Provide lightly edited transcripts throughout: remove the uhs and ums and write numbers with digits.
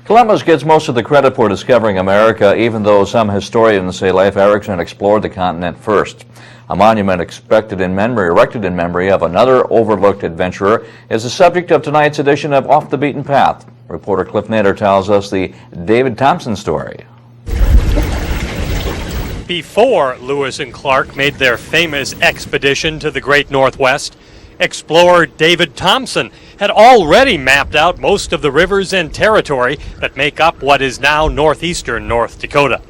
Columbus gets most of the credit for discovering America, even though some historians say Leif Erikson explored the continent first. A monument erected in memory of another overlooked adventurer is the subject of tonight's edition of Off the Beaten Path. Reporter Cliff Nader tells us the David Thompson story. Before Lewis and Clark made their famous expedition to the Great Northwest, explorer David Thompson had already mapped out most of the rivers and territory that make up what is now northeastern North Dakota.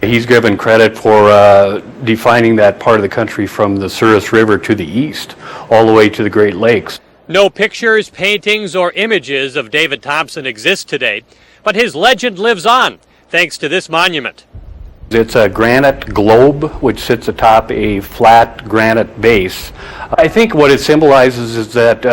He's given credit for defining that part of the country from the Souris River to the east, all the way to the Great Lakes. No pictures, paintings, or images of David Thompson exist today, but his legend lives on thanks to this monument. It's a granite globe which sits atop a flat granite base. I think what it symbolizes is that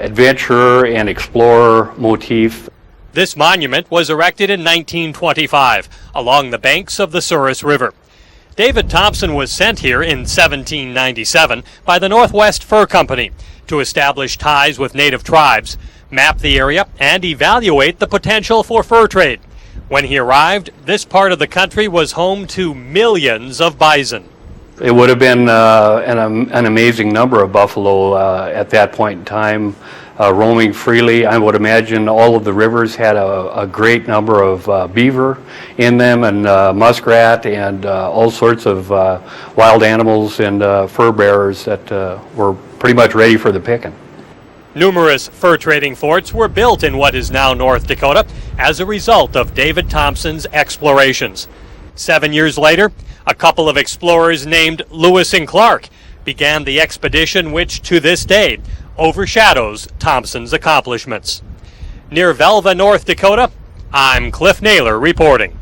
adventurer and explorer motif. This monument was erected in 1925 along the banks of the Souris River. David Thompson was sent here in 1797 by the Northwest Fur Company to establish ties with native tribes, map the area, and evaluate the potential for fur trade. When he arrived, this part of the country was home to millions of bison. It would have been an amazing number of buffalo at that point in time, roaming freely. I would imagine all of the rivers had a great number of beaver in them, and muskrat, and all sorts of wild animals and fur bearers that were pretty much ready for the picking. Numerous fur trading forts were built in what is now North Dakota as a result of David Thompson's explorations. 7 years later, a couple of explorers named Lewis and Clark began the expedition which, to this day, overshadows Thompson's accomplishments. Near Velva, North Dakota, I'm Cliff Naylor reporting.